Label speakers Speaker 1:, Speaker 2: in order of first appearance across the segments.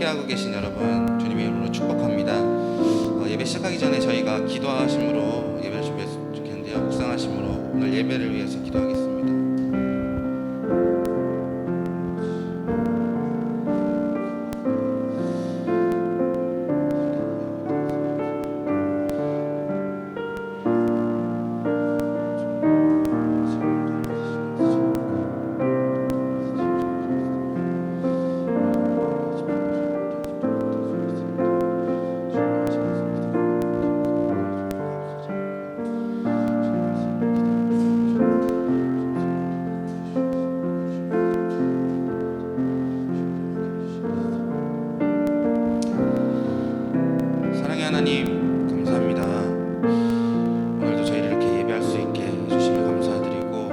Speaker 1: 함께하고 계신 여러분 주님의 이름으로 축복합니다. 예배 시작하기 전에 저희가 기도하심으로 예배를 준비했으면 좋겠는데요. 묵상하심으로 오늘 예배를 위해서 기도하겠습니다. 하나님 감사합니다. 오늘도 저희를 이렇게 예배할 수 있게 해주시면 감사드리고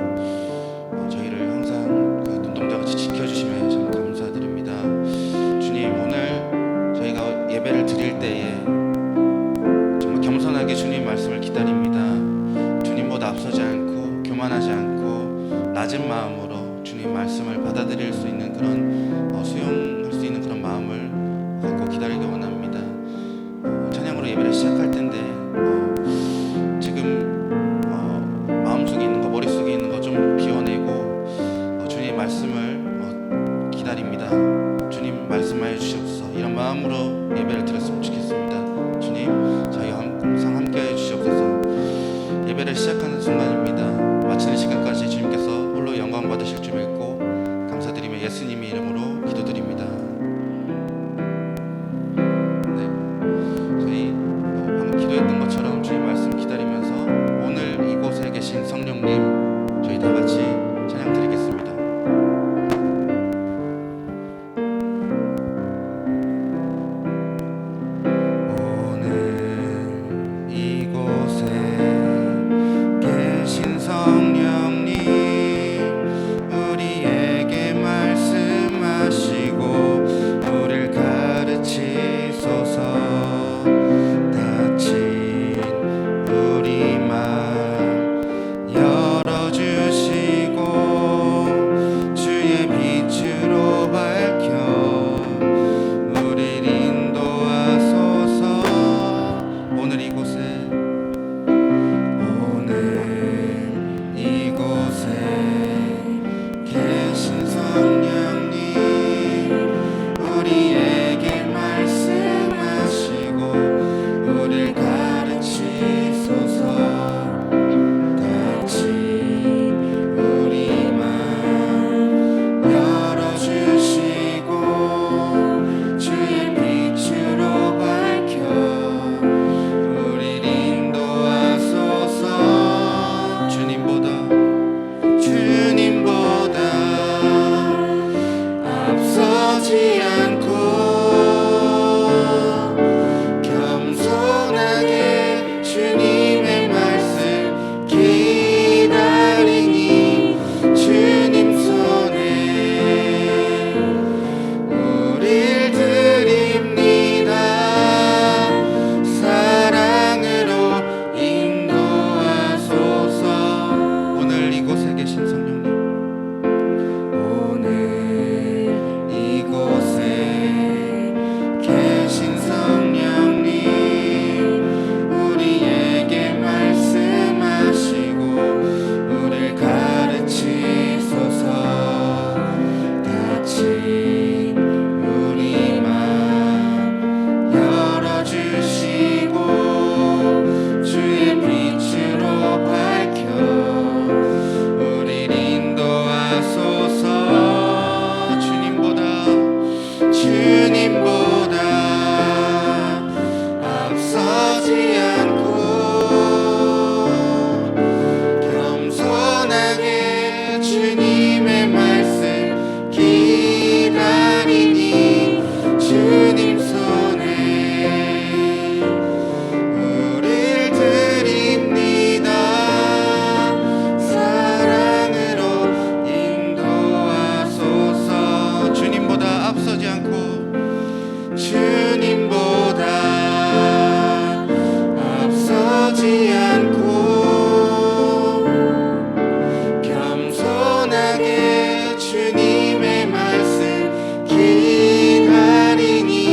Speaker 1: 저희를 항상 눈동자같이 지켜주시면 참 감사드립니다. 주님, 오늘 저희가 예배를 드릴 때에 정말 겸손하게 주님 말씀을 기다립니다. 주님보다 앞서지 않고 교만하지 않고 낮은 마음으로 주님 말씀을 받아들일 수 있는 그런 수용할 수 있는 그런 마음을 갖고 기다리기 원합니다. 찬양으로 예배를 시작할 텐데 지금 마음속에 있는 거, 머릿속에 있는 거 좀 비워내고 주님의 말씀을 기다립니다. 주님 말씀하여 주시옵소서. 이런 마음으로 예배를 드렸으면 좋겠습니다. 주님, 저희 항상 함께하여 주시옵소서. 예배를 시작하는 순간입니다. 마치는 시간까지 주님께서 홀로 영광 받으실 줄 믿고 감사드리며 예수님의 이름으로 기도드립니다. 기도했던 것처럼 주님 말씀 기다리면서 오늘 이곳에 계신 성령님, 저희 다 같이 찬양 드리겠습니다. 오늘 이곳에 계신 성령님, 우리에게 말씀하시고 우리를 가르치소서.
Speaker 2: 겸손하게 주님의 말씀 기다리니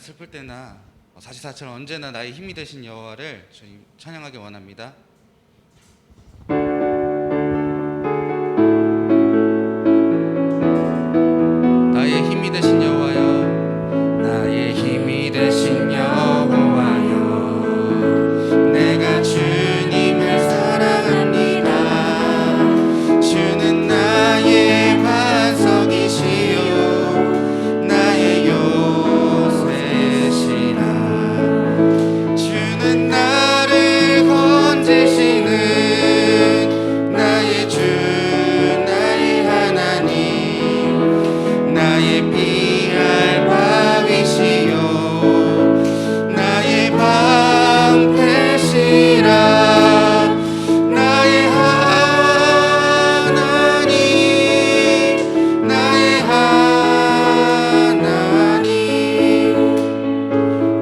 Speaker 1: 슬플 때나 사시사철 언제나 나의 힘이 되신 여호와를 저희 찬양하기 원합니다. 나의 힘이 되신 여호와여, 나의 힘이 되신 여호와여, 내가 주님을 사랑합니다. 주는 나의 반석이시요 나의 요새시라. 주는 나를 건지시는 나의 주 나의 하나님, 나의 피할 바위시요 나의 방패시라. 나의 하나님, 나의 하나님,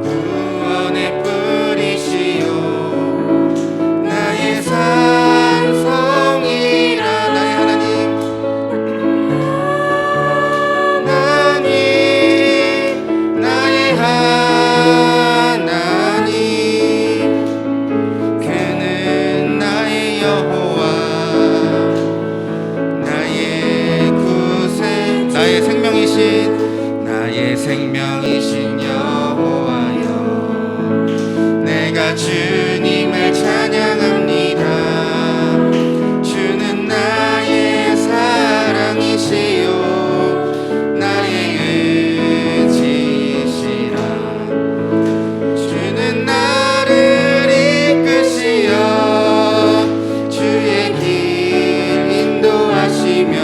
Speaker 1: 구원의 뿌리시요 나의 산성이라. 나의 하나님, 나의 하나님, 그는 나의 여호와, 나의 구세, 나의 생명이신 여호와여, 내가 주님을 찬양합니다. 주는 나의 사랑이시요 나의 의지시라. 주는 나를 이끄시어 주의 길 인도하시며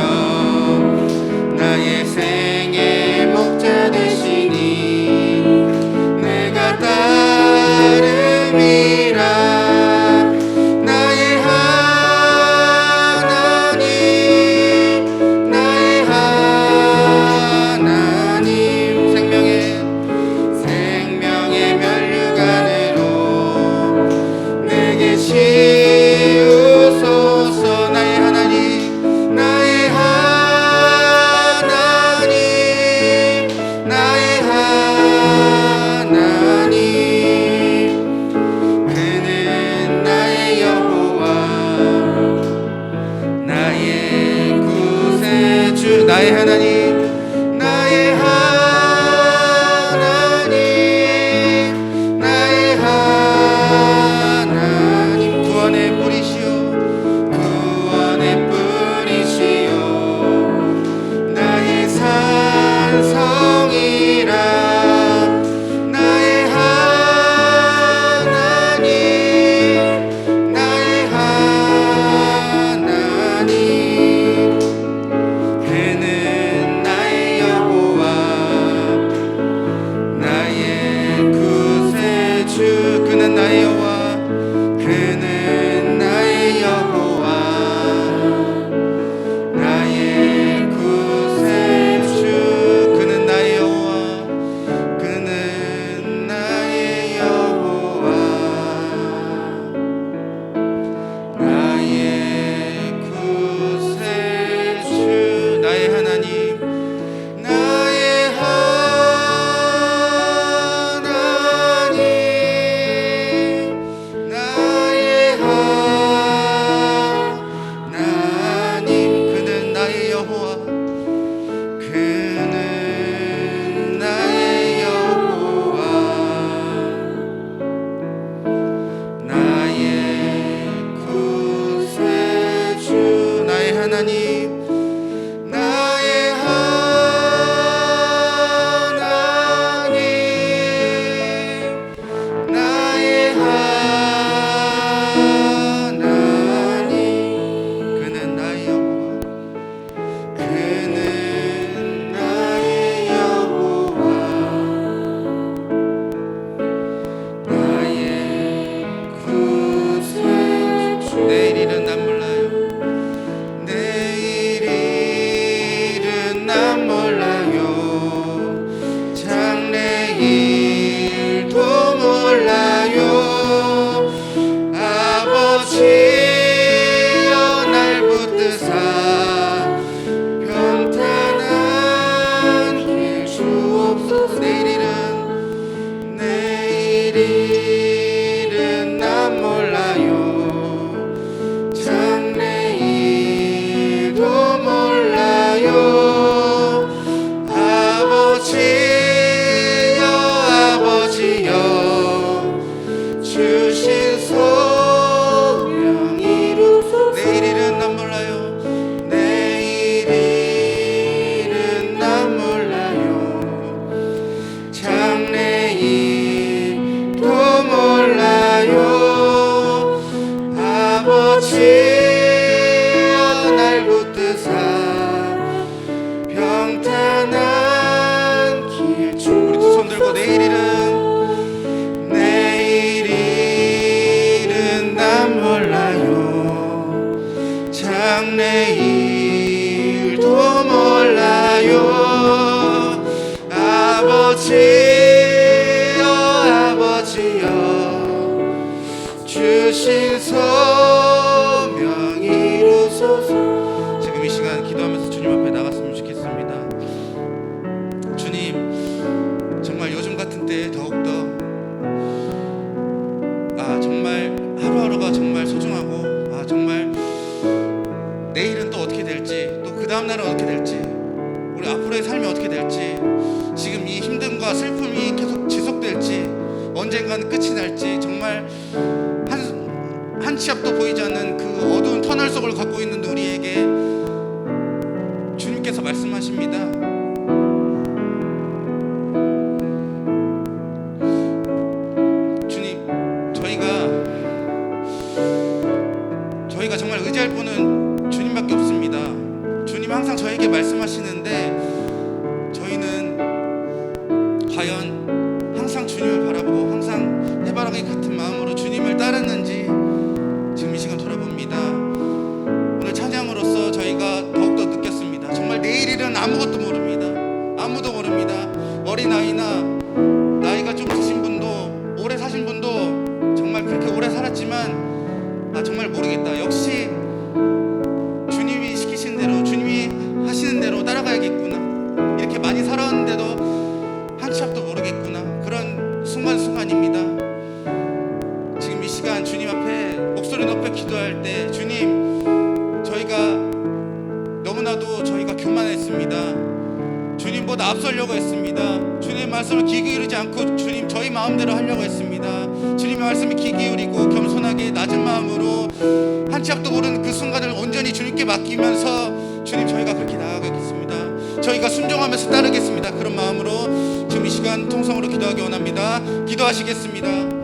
Speaker 1: 나의 생의 목자 되시니 내가 따름이라. 나의 하나님, 나의 하나님, 생명의 면류관으로 내게 씌우소서. 나의 하나님, 나의 하나님, 나의 하나님, 그는 나의 여호와, 나의 구세주. 나의 하나님, 나의 하나님, 나의 하나님, 구원의 뿌리시오 구원의 뿌리시오 나의 산성이라. 나의 하나님, 나의 하나님, 그는 세상 내일도 몰라요. 아버지여 주신 소명 이루소서. 지금 이 시간 기도하면서 주님 앞에 나갔으면 좋겠습니다. 주님, 정말 요즘 같은 때에 더욱더 정말 하루하루가 정말 소중하고 정말 내일은 또 어떻게 될지, 또 그 다음날은 어떻게 될지, 우리 앞으로의 삶이 어떻게 될지, 지금 이 힘듦과 슬픔이 계속 지속될지, 언젠가는 끝이 날지, 정말 한 치 앞도 보이지 않는 그 어두운 터널 속을 갖고 있는 우리에게 주님께서 말씀하십니다. 주님, 저희가 정말 의지할 분은 주님밖에 없습니다. 주님 항상 저에게 말씀하시는데 저희는 과연 항상 주님을 바라보고 항상 해바라기 같은 마음으로 주님을 따랐는지 지금 이 시간 돌아봅니다. 오늘 찬양으로서 저희가 더욱더 느꼈습니다. 정말 내일일은 아무것도 모릅니다. 아무도 모릅니다. 어린아이나 나이가 좀 드신 분도, 오래 사신 분도 정말 그렇게 오래 살았지만 정말 모르겠다. 역시 주님이 시키신 대로, 주님이 하시는 대로 따라가야겠구나. 이렇게 많이 살았는데도 한 치 앞도 모르겠구나. 그런 순간순간입니다. 지금 이 시간 주님 앞에 목소리 높여 기도할 때, 주님, 저희가 너무나도 저희가 교만했습니다. 주님보다 앞서려고 했습니다. 주님의 말씀을 귀 기울이지 않고 주님 저희 마음대로 하려고 했습니다. 주님의 말씀에 귀 기울이고 겸손하게 낮은 마음으로 한 치 앞도 모르는 그 순간을 온전히 주님께 맡기면서 주님, 저희가 그렇게 나아가겠습니다. 저희가 순종하면서 따르겠습니다. 그런 마음으로 지금 이 시간 통성으로 기도하기 원합니다. 기도하시겠습니다.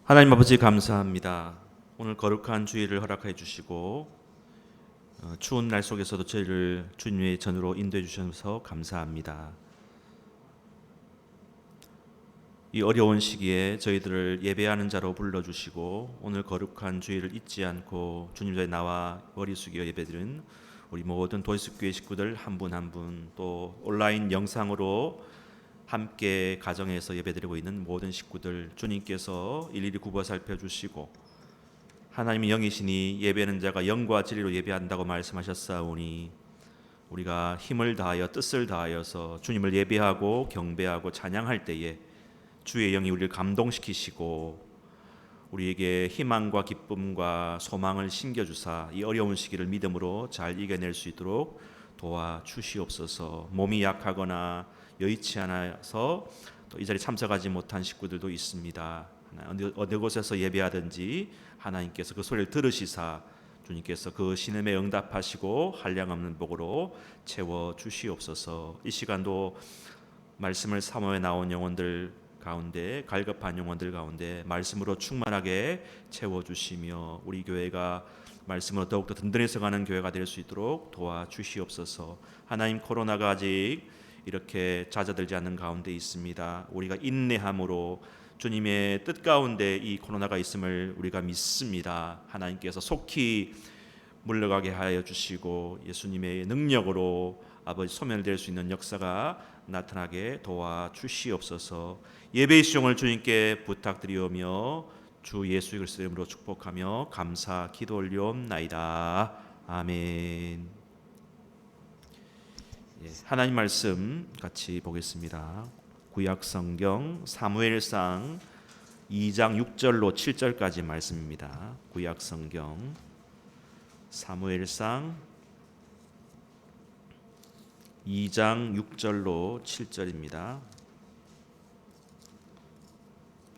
Speaker 2: 하나님 아버지, 감사합니다. 오늘 거룩한 주일을 허락해 주시고 추운 날 속에서도 저희를 주님의 전으로 인도해 주셔서 감사합니다. 이 어려운 시기에 저희들을 예배하는 자로 불러주시고 오늘 거룩한 주일을 잊지 않고 주님 전에 나와 머리 숙여 예배드린 우리 모든 도시교회 식구들 한 분 한 분, 또 온라인 영상으로 함께 가정에서 예배드리고 있는 모든 식구들, 주님께서 일일이 굽어 살펴주시고 하나님의 영이시니 예배하는 자가 영과 진리로 예배한다고 말씀하셨사오니 우리가 힘을 다하여 뜻을 다하여서 주님을 예배하고 경배하고 찬양할 때에 주의 영이 우리를 감동시키시고 우리에게 희망과 기쁨과 소망을 심겨주사 이 어려운 시기를 믿음으로 잘 이겨낼 수 있도록 도와주시옵소서. 몸이 약하거나 여의치 않아서 또 이 자리에 참석하지 못한 식구들도 있습니다. 어느 곳에서 예배하든지 하나님께서 그 소리를 들으시사 주님께서 그 신음에 응답하시고 한량없는 복으로 채워주시옵소서. 이 시간도 말씀을 사모해 나온 영혼들 가운데, 갈급한 영혼들 가운데 말씀으로 충만하게 채워주시며 우리 교회가 말씀으로 더욱더 든든해서 가는 교회가 될 수 있도록 도와주시옵소서. 하나님, 코로나가 아직 이렇게 잦아들지 않는 가운데 있습니다. 우리가 인내함으로 주님의 뜻 가운데 이 코로나가 있음을 우리가 믿습니다. 하나님께서 속히 물러가게 하여 주시고 예수님의 능력으로 아버지 소멸될 수 있는 역사가 나타나게 도와주시옵소서. 예배의 수용을 주님께 부탁드리오며 주 예수 그리스도의 이름으로 축복하며 감사 기도 올리옵나이다. 아멘. 예, 하나님 말씀 같이 보겠습니다. 구약 성경 사무엘상 2장 6절로 7절까지 말씀입니다. 구약 성경 사무엘상 2장 6절로 7절입니다.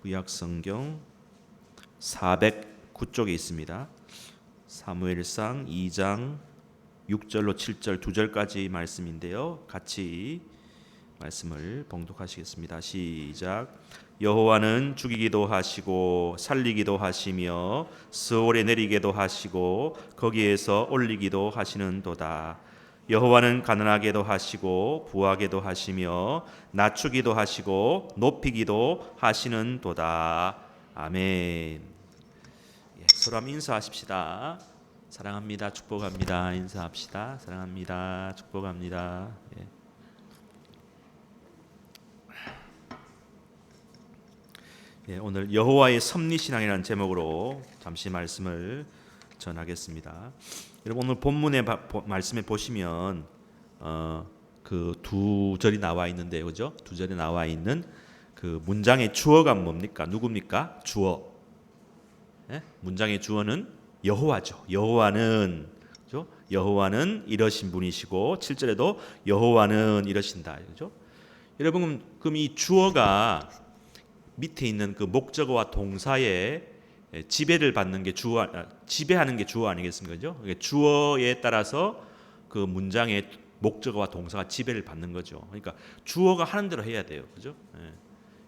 Speaker 2: 구약 성경 409쪽에 있습니다. 사무엘상 2장 6절로 7절 2절까지 말씀인데요. 같이 말씀을 봉독하시겠습니다. 시작. 여호와는 죽이기도 하시고 살리기도 하시며 스올에 내리게도 하시고 거기에서 올리기도 하시는도다. 여호와는 가난하게도 하시고 부하게도 하시며 낮추기도 하시고 높이기도 하시는도다. 아멘. 예, 서로 한번 인사하십시다. 사랑합니다. 축복합니다. 인사합시다. 사랑합니다. 축복합니다. 예. 예, 오늘 여호와의 섭리신앙이라는 제목으로 잠시 말씀을 전하겠습니다. 여러분 오늘 본문의 말씀에 보시면 그 두 절이 나와 있는데, 그죠? 두 절이 나와 있는 그 문장의 주어가 뭡니까? 누굽니까? 주어. 예? 문장의 주어는 여호와죠. 여호와는, 그죠? 여호와는 이러신 분이시고 7절에도 여호와는 이러신다, 그죠? 여러분 그럼 이 주어가 밑에 있는 그 목적어와 동사의 지배를 받는 게 주어, 지배하는 게 주어 아니겠습니까? 그죠? 주어에 따라서 그 문장의 목적어와 동사가 지배를 받는 거죠. 그러니까 주어가 하는 대로 해야 돼요. 그죠?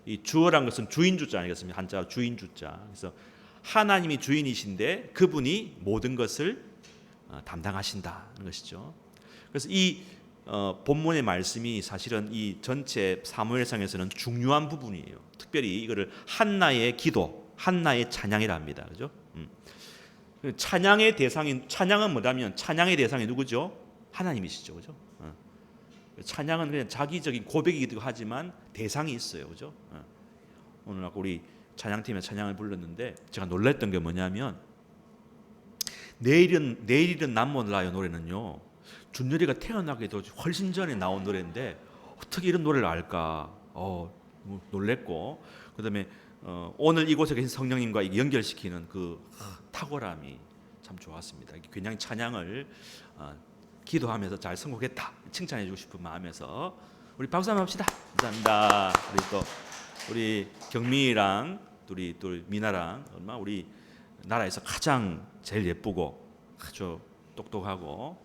Speaker 2: 이 주어란 것은 주인 주자 아니겠습니까? 한자 주인 주자. 그래서 하나님이 주인이신데 그분이 모든 것을 담당하신다는 것이죠. 그래서 이 본문의 말씀이 사실은 이 전체 사무엘상에서는 중요한 부분이에요. 특별히 이거를 한나의 기도, 한나의 찬양이라 합니다. 그죠? 찬양의 대상인, 찬양은 뭐냐면 찬양의 대상이 누구죠? 하나님이시죠. 그죠? 찬양은 그냥 자기적인 고백이기도 하지만 대상이 있어요. 그죠? 오늘 아까 우리 찬양팀에 찬양을 불렀는데 제가 놀랐던 게 뭐냐면 내일은 난 몰라요 노래는요. 준열이가 태어나기도 훨씬 전에 나온 노래인데 어떻게 이런 노래를 알까? 놀랬고, 그다음에 오늘 이곳에 계신 성령님과 연결시키는 그 탁월함이 참 좋았습니다. 굉장히 찬양을 기도하면서 잘 선곡했다 칭찬해주고 싶은 마음에서 우리 박수 한번 합시다. 감사합니다. 우리 또 우리 경미랑 우리 또 미나랑 얼마 우리 나라에서 가장 제일 예쁘고 아주 똑똑하고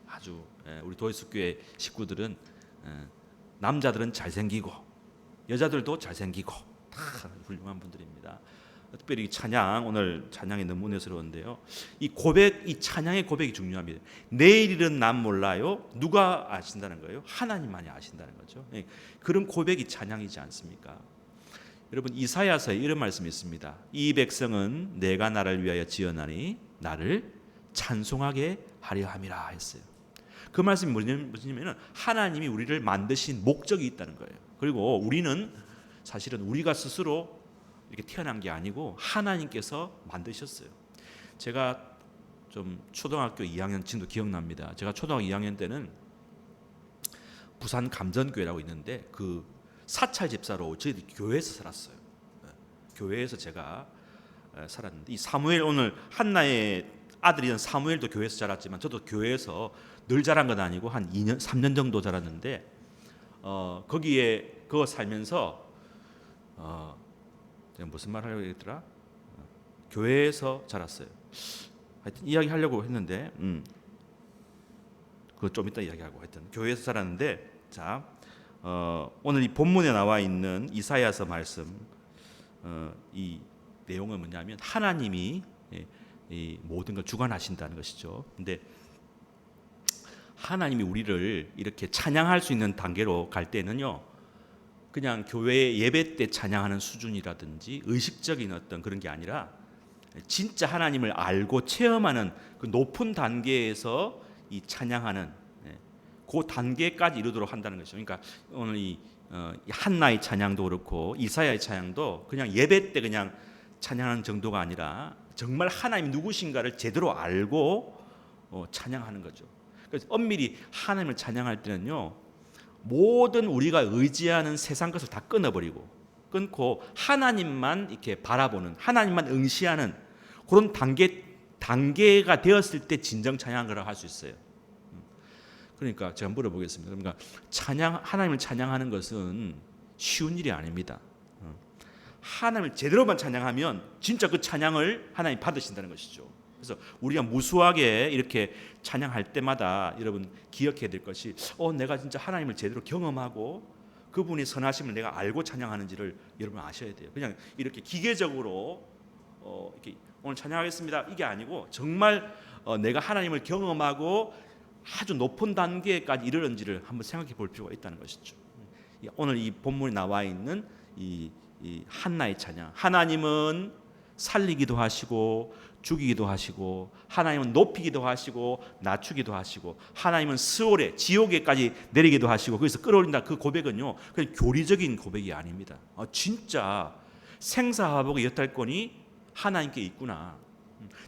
Speaker 2: 아주 우리 도예수교회 식구들은 남자들은 잘생기고 여자들도 잘생기고 다 훌륭한 분들입니다. 특별히 찬양, 오늘 찬양이 너무 은혜스러운데요. 이 고백, 이 찬양의 고백이 중요합니다. 내일은 난 몰라요. 누가 아신다는 거예요? 하나님만이 아신다는 거죠. 그런 고백이 찬양이지 않습니까? 여러분 이사야서에 이런 말씀이 있습니다. 이 백성은 내가 나를 위하여 지었나니 나를 찬송하게 하려 함이라 했어요. 그 말씀이 뭐냐면 하나님이 우리를 만드신 목적이 있다는 거예요. 그리고 우리는 사실은 우리가 스스로 이렇게 태어난 게 아니고 하나님께서 만드셨어요. 제가 좀 초등학교 2학년 지금도 기억납니다. 제가 초등학교 2학년 때는 부산 감전교회라고 있는데 그 사찰 집사로 저희들이 교회에서 살았어요. 교회에서 제가 살았는데 이 사무엘, 오늘 한나의 아들이던 사무엘도 교회에서 자랐지만 저도 교회에서 늘 자란 건 아니고 한 2년, 3년 정도 자랐는데 거기에 그거 살면서 제가 무슨 말 하려고 했더라? 교회에서 자랐어요. 하여튼 이야기 하려고 했는데 그거 좀 이따 이야기하고 하여튼 교회에서 자랐는데 자 오늘 이 본문에 나와 있는 이사야서 말씀 이 내용은 뭐냐면 하나님이 이 모든 걸 주관하신다는 것이죠. 근데 하나님이 우리를 이렇게 찬양할 수 있는 단계로 갈 때는요, 그냥 교회 예배 때 찬양하는 수준이라든지 의식적인 어떤 그런 게 아니라 진짜 하나님을 알고 체험하는 그 높은 단계에서 이 찬양하는 그 단계까지 이르도록 한다는 것이죠. 그러니까 오늘 이 한나의 찬양도 그렇고 이사야의 찬양도 그냥 예배 때 그냥 찬양하는 정도가 아니라 정말 하나님 누구신가를 제대로 알고 찬양하는 거죠. 그래서 엄밀히 하나님을 찬양할 때는요, 모든 우리가 의지하는 세상 것을 다 끊고 하나님만 이렇게 바라보는, 하나님만 응시하는 그런 단계가 되었을 때 진정 찬양을 할 수 있어요. 그러니까 제가 물어보겠습니다. 그러니까 하나님을 찬양하는 것은 쉬운 일이 아닙니다. 하나님을 제대로만 찬양하면 진짜 그 찬양을 하나님 받으신다는 것이죠. 그래서 우리가 무수하게 이렇게 찬양할 때마다 여러분 기억해야 될 것이 내가 진짜 하나님을 제대로 경험하고 그분의 선하심을 내가 알고 찬양하는지를 여러분 아셔야 돼요. 그냥 이렇게 기계적으로 이렇게 오늘 찬양하겠습니다 이게 아니고 정말 내가 하나님을 경험하고 아주 높은 단계까지 이르는지를 한번 생각해 볼 필요가 있다는 것이죠. 오늘 이 본문에 나와 있는 이 한나의 찬양, 하나님은 살리기도 하시고 죽이기도 하시고, 하나님은 높이기도 하시고 낮추기도 하시고, 하나님은 스올에 지옥에까지 내리기도 하시고, 거기서 끌어올린다. 그 고백은요 그냥 교리적인 고백이 아닙니다. 진짜 생사화복의 여탈권이 하나님께 있구나,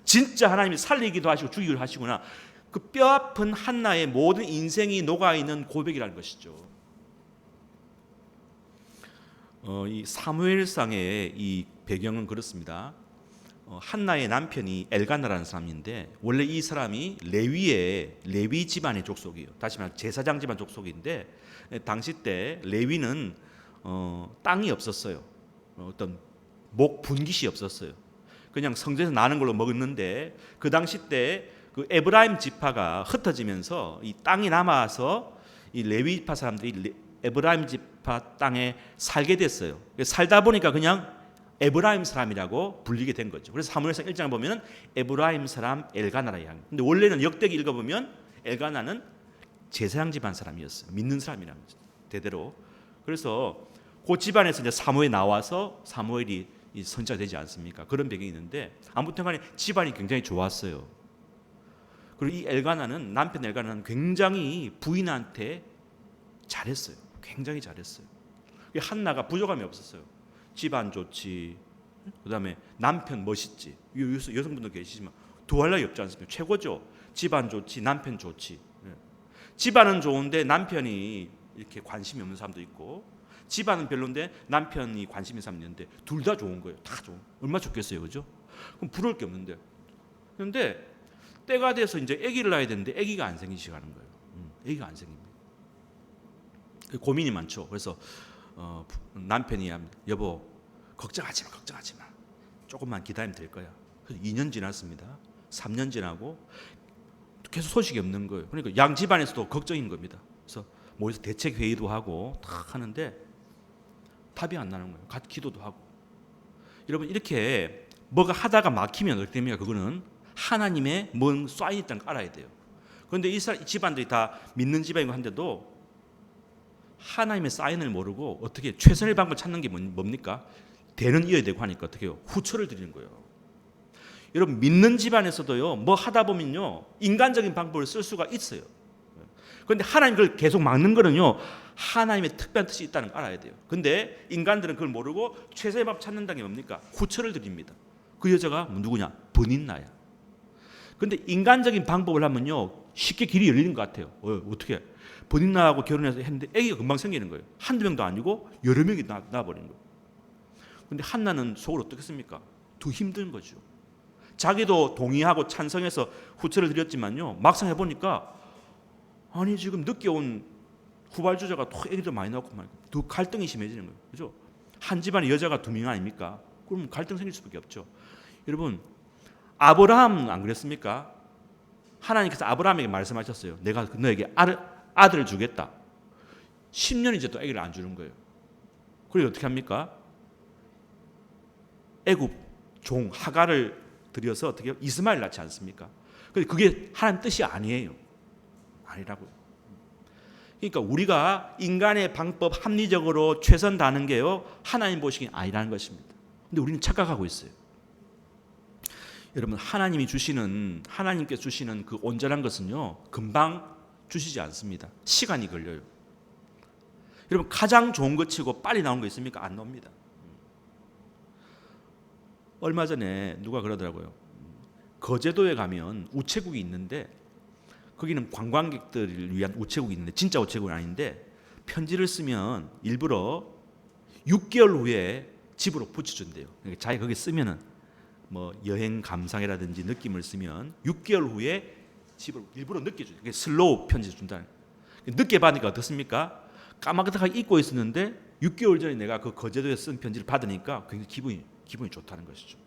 Speaker 2: 진짜 하나님이 살리기도 하시고 죽이기도 하시구나, 그 뼈아픈 한나의 모든 인생이 녹아있는 고백이라는 것이죠. 이 사무엘상의 이 배경은 그렇습니다. 한나의 남편이 엘가나라는 사람인데, 원래 이 사람이 레위 집안의 족속이에요. 다시 말해 제사장 집안 족속인데, 당시 때 레위는 땅이 없었어요. 어떤 목 분깃이 없었어요. 그냥 성전에서 나는 걸로 먹었는데, 그 당시 때 그 에브라임 지파가 흩어지면서 이 땅이 남아서 이 레위 지파 사람들이 에브라임 지파 땅에 살게 됐어요. 살다 보니까 그냥 에브라임 사람이라고 불리게 된 거죠. 그래서 사무엘상 1장을 보면 에브라임 사람 엘가나라 이야기. 근데 원래는 역대기 읽어보면 엘가나는 제사장 집안 사람이었어요. 믿는 사람이라는 거죠. 대대로. 그래서 그 집안에서 이제 사무엘이 나와서 사무엘이 선지자가 되지 않습니까? 그런 배경이 있는데, 아무튼간에 집안이 굉장히 좋았어요. 그리고 이 남편 엘가나는 굉장히 부인한테 잘했어요. 굉장히 잘했어요. 한나가 부족함이 없었어요. 집안 좋지, 그다음에 남편 멋있지. 여성분도 계시지만 두할 나위 없지 않습니까? 최고죠. 집안 좋지, 남편 좋지. 집안은 좋은데 남편이 이렇게 관심이 없는 사람도 있고, 집안은 별론데 남편이 관심 있는 사람이 있는데, 둘 다 좋은 거예요. 다 좋은. 얼마나 좋겠어요, 그죠? 그럼 부러울 게 없는데. 그런데 때가 돼서 이제 아기를 낳아야 되는데 아기가 안 생기시가는 거예요. 아기가 안 생깁니다. 고민이 많죠. 그래서 남편이 여보 걱정하지 마. 조금만 기다리면 될 거야. 그래서 2년 지났습니다. 3년 지나고 계속 소식이 없는 거예요. 그러니까 양 집안에서도 걱정인 겁니다. 그래서 모여서 대책 회의도 하고 탁 하는데 답이 안 나는 거예요. 같이 기도도 하고. 여러분 이렇게 뭐가 하다가 막히면 어떻게 됩니까? 그거는 하나님의 뭔 사인이 있다는 걸 알아야 돼요. 그런데 이 집안들이 다 믿는 집안이고 한데도 하나님의 사인을 모르고 어떻게 최선의 방법을 찾는 게 뭡니까? 대는 이어야 되고 하니까 어떻게 해요? 후처를 드리는 거예요. 여러분 믿는 집안에서도요, 뭐 하다 보면요 인간적인 방법을 쓸 수가 있어요. 그런데 하나님 그걸 계속 막는 거는요 하나님의 특별한 뜻이 있다는 걸 알아야 돼요. 근데 인간들은 그걸 모르고 최선의 방법 찾는다는 게 뭡니까? 후처를 드립니다. 그 여자가 누구냐? 버닌나야. 근데 인간적인 방법을 하면요 쉽게 길이 열리는 것 같아요. 어떻게? 버닌나하고 결혼해서 했는데 아기가 금방 생기는 거예요. 한두 명도 아니고 여러 명이 나와버리는 거예요. 근데 한나는 속으로 어떻겠습니까? 더 힘든 거죠. 자기도 동의하고 찬성해서 후처를 드렸지만요 막상 해보니까 아니 지금 늦게 온 후발주자가 또 아기도 많이 낳고 더 갈등이 심해지는 거예요. 그죠? 한 집안에 여자가 2명 아닙니까? 그럼 갈등 생길 수밖에 없죠. 여러분 아브라함은 안 그랬습니까? 하나님께서 아브라함에게 말씀하셨어요. 내가 너에게 아들을 주겠다. 10년이 이제 또 아기를 안 주는 거예요. 그래서 어떻게 합니까? 애굽 종 하갈을 들여서 어떻게 이스마엘 낳지 않습니까? 근데 그게 하나님 뜻이 아니에요. 아니라고요. 그러니까 우리가 인간의 방법 합리적으로 최선 다하는 게요 하나님 보시기엔 아니라는 것입니다. 근데 우리는 착각하고 있어요. 여러분 하나님께 주시는 그 온전한 것은요 금방 주시지 않습니다. 시간이 걸려요. 여러분 가장 좋은 것 치고 빨리 나온 거 있습니까? 안 나옵니다. 얼마 전에 누가 그러더라고요. 거제도에 가면 우체국이 있는데 거기는 관광객들을 위한 우체국이 있는데 진짜 우체국은 아닌데 편지를 쓰면 일부러 6개월 후에 집으로 붙여준대요. 그러니까 자기 거기 쓰면은 뭐 여행 감상이라든지 느낌을 쓰면 6개월 후에 집을 일부러 늦게 줘요. 슬로우 편지 준다는. 늦게 받으니까 어떻습니까? 까마득하게 잊고 있었는데 6개월 전에 내가 그 거제도에 쓴 편지를 받으니까 굉장히 기분이 좋다는 것이죠.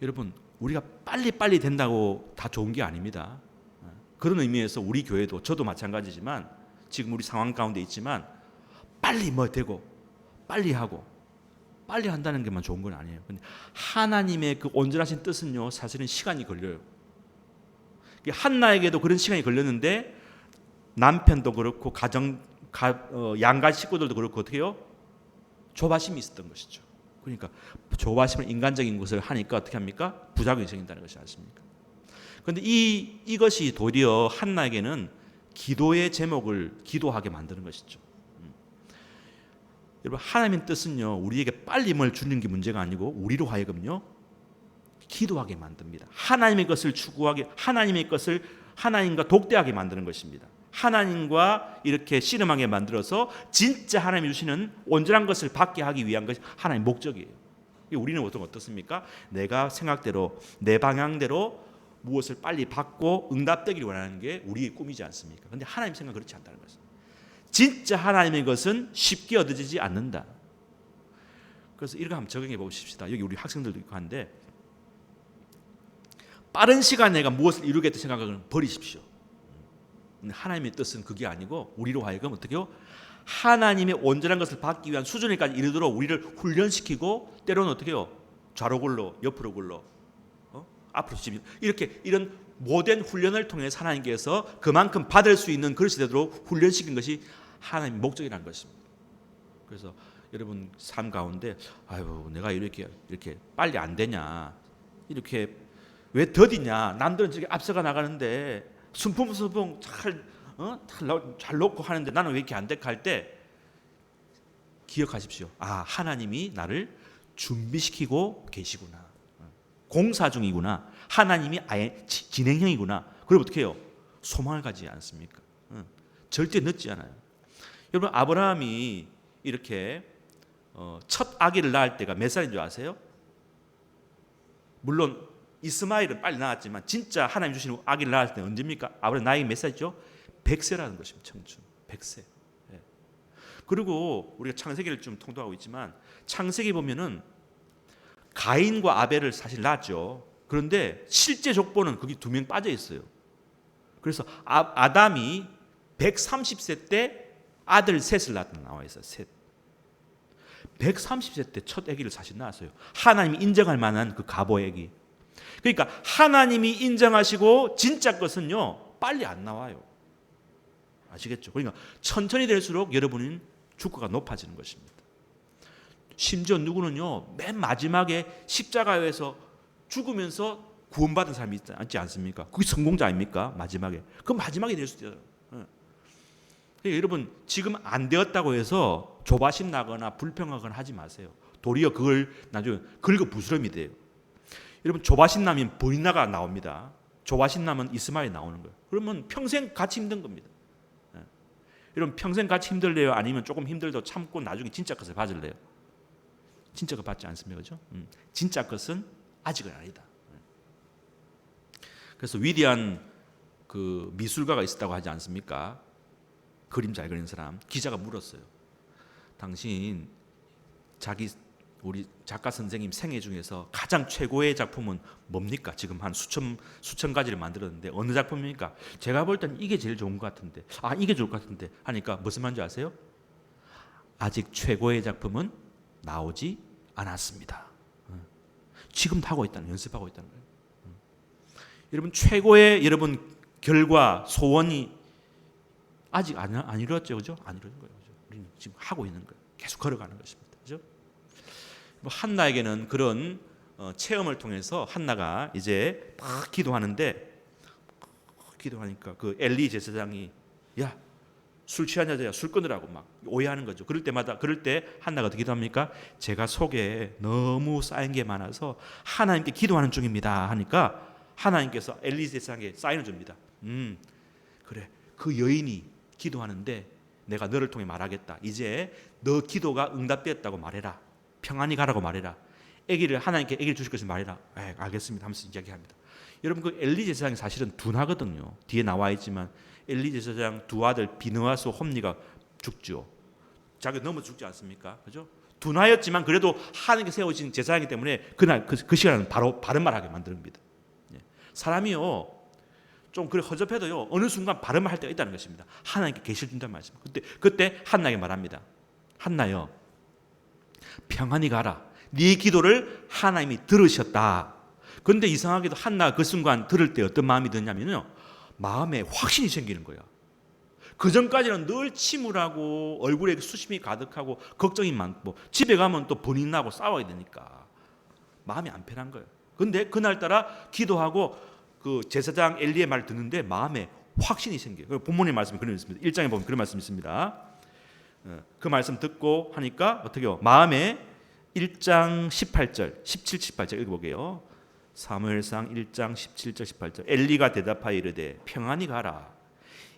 Speaker 2: 여러분, 우리가 빨리 된다고 다 좋은 게 아닙니다. 그런 의미에서 우리 교회도 저도 마찬가지지만 지금 우리 상황 가운데 있지만 빨리 뭐 되고 빨리 하고 빨리 한다는 게만 좋은 건 아니에요. 근데 하나님의 그 온전하신 뜻은요, 사실은 시간이 걸려요. 한나에게도 그런 시간이 걸렸는데 남편도 그렇고 양가 식구들도 그렇고 어떻게 해요? 조바심이 있었던 것이죠. 그러니까 조바심을 인간적인 것을 하니까 어떻게 합니까? 부작용이 생긴다는 것이 아십니까? 그런데 이것이 도리어 한나에게는 기도의 제목을 기도하게 만드는 것이죠. 여러분, 하나님의 뜻은요, 우리에게 빨리 뭘 주는 게 문제가 아니고 우리로 하여금요 기도하게 만듭니다. 하나님의 것을 추구하게, 하나님의 것을 하나님과 독대하게 만드는 것입니다. 하나님과 이렇게 씨름하게 만들어서 진짜 하나님이 주시는 온전한 것을 받게 하기 위한 것이 하나님의 목적이에요. 우리는 보통 어떻습니까? 내가 생각대로 내 방향대로 무엇을 빨리 받고 응답되기를 원하는 게 우리의 꿈이지 않습니까? 그런데 하나님 생각은 그렇지 않다는 것입니다. 진짜 하나님의 것은 쉽게 얻어지지 않는다. 그래서 이렇게 한번 적용해 보십시다. 여기 우리 학생들도 있고 한데 빠른 시간에 내가 무엇을 이루겠다 생각을 버리십시오. 하나님의 뜻은 그게 아니고 우리로 하여금 어떻게 해요? 하나님의 온전한 것을 받기 위한 수준에까지 이르도록 우리를 훈련시키고 때로는 어떻게 해요? 좌로 굴러 옆으로 굴러 앞으로 집 이렇게 이런 모든 훈련을 통해서 하나님께서 그만큼 받을 수 있는 그릇이 되도록 훈련시킨 것이 하나님의 목적이라는 것입니다. 그래서 여러분 삶 가운데 아유 내가 이렇게 빨리 안 되냐 이렇게 왜 더디냐 남들은 저기 앞서가 나가는데 순풍순풍 잘 놓고 하는데 나는 왜 이렇게 안 될까 할 때 기억하십시오. 아 하나님이 나를 준비시키고 계시구나. 공사 중이구나. 하나님이 아예 진행형이구나. 그럼 어떻게 해요? 소망을 가지지 않습니까? 절대 늦지 않아요. 여러분 아브라함이 이렇게 첫 아기를 낳을 때가 몇 살인 줄 아세요? 물론 이스마엘은 빨리 낳았지만 진짜 하나님 주시는 아기를 낳을 때는 언제입니까? 아브라함 나이가 몇 살이죠? 100세라는 것입니다. 청춘 100세. 예. 그리고 우리가 창세기를 좀 통독하고 있지만 창세기 보면은 가인과 아벨을 사실 낳았죠. 그런데 실제 족보는 거기 2명 빠져 있어요. 그래서 아담이 130세 때 아들 셋을 낳았다 나와 있어요. 셋. 130세 때 첫 아기를 사실 낳았어요. 하나님이 인정할 만한 그 가보 아기. 그러니까 하나님이 인정하시고 진짜 것은요 빨리 안 나와요. 아시겠죠? 그러니까 천천히 될수록 여러분은 주가가 높아지는 것입니다. 심지어 누구는요 맨 마지막에 십자가에서 죽으면서 구원받은 사람이 있지 않습니까? 그게 성공자 아닙니까? 마지막에 그 마지막에 될 수도 있어요. 그러니까 여러분 지금 안 되었다고 해서 조바심 나거나 불평하거나 하지 마세요. 도리어 그걸 나중에 긁어 부스럼이 돼요. 여러분 조바심 나면 보이나가 나옵니다. 조바심 나면 이스마엘이 나오는 거예요. 그러면 평생 같이 힘든 겁니다. 여러분 평생 같이 힘들래요? 아니면 조금 힘들도 참고 나중에 진짜 것을 받을래요? 진짜 것 받지 않습니까? 그죠? 진짜 것은 아직은 아니다. 그래서 위대한 그 미술가가 있었다고 하지 않습니까? 그림 잘 그리는 사람. 기자가 물었어요. 당신 우리 작가 선생님 생애 중에서 가장 최고의 작품은 뭡니까? 지금 한 수천 가지를 만들었는데 어느 작품입니까? 제가 볼 때는 이게 제일 좋은 것 같은데 이게 좋을 것 같은데 하니까 무슨 말인지 아세요? 아직 최고의 작품은 나오지 않았습니다. 지금도 하고 있다는 연습하고 있다는 거예요. 여러분 최고의 여러분 결과 소원이 아직 안 이루어졌죠, 그죠? 안 이루어진 거예요. 그죠? 우리는 지금 하고 있는 거예요. 계속 걸어가는 것입니다. 그죠? 한나에게는 그런 체험을 통해서 한나가 이제 막 기도하는데 기도하니까 그 엘리 제사장이 야 술 취한 여자야 술 끊으라고 막 오해하는 거죠. 그럴 때 한나가 어떻게 기도합니까? 제가 속에 너무 쌓인 게 많아서 하나님께 기도하는 중입니다 하니까 하나님께서 엘리 제사장에게 사인을 줍니다. 그래, 그 여인이 기도하는데 내가 너를 통해 말하겠다. 이제 너 기도가 응답되었다고 말해라. 평안히 가라고 말해라. 하나님께 아기를 주실 것을 말해라. 알겠습니다 하면서 이야기합니다. 여러분, 그 엘리 제사장이 사실은 둔하거든요. 뒤에 나와 있지만 엘리 제사장 두 아들 비느하스 홈리가 죽죠. 자기 넘어 죽지 않습니까? 그죠? 둔하였지만 그래도 하나님께 세워진 제사장이기 때문에 그날 그 시간은 바로 바른 말하게 만듭니다. 사람이요 좀 그래 허접해도요 어느 순간 바른 말 할 때가 있다는 것입니다. 하나님께 계시를 준다는 말씀. 그때 한나에게 말합니다. 한나여, 평안히 가라. 네 기도를 하나님이 들으셨다. 그런데 이상하게도 한나가 그 순간 들을 때 어떤 마음이 드냐면요, 마음에 확신이 생기는 거야. 그 전까지는 늘 침울하고 얼굴에 수심이 가득하고 걱정이 많고 집에 가면 또 분이 나고 싸워야 되니까 마음이 안 편한 거예요. 그런데 그날따라 기도하고 그 제사장 엘리의 말을 듣는데 마음에 확신이 생겨요. 본문의 말씀이 그런 있습니다. 1장에 보면 그런 말씀이 있습니다. 그 말씀 듣고 하니까 어떻게요? 마음에 1장 18절, 17, 18절 읽어보게요. 사무엘상 1장 17절 18절. 엘리가 대답하여 이르되 평안히 가라.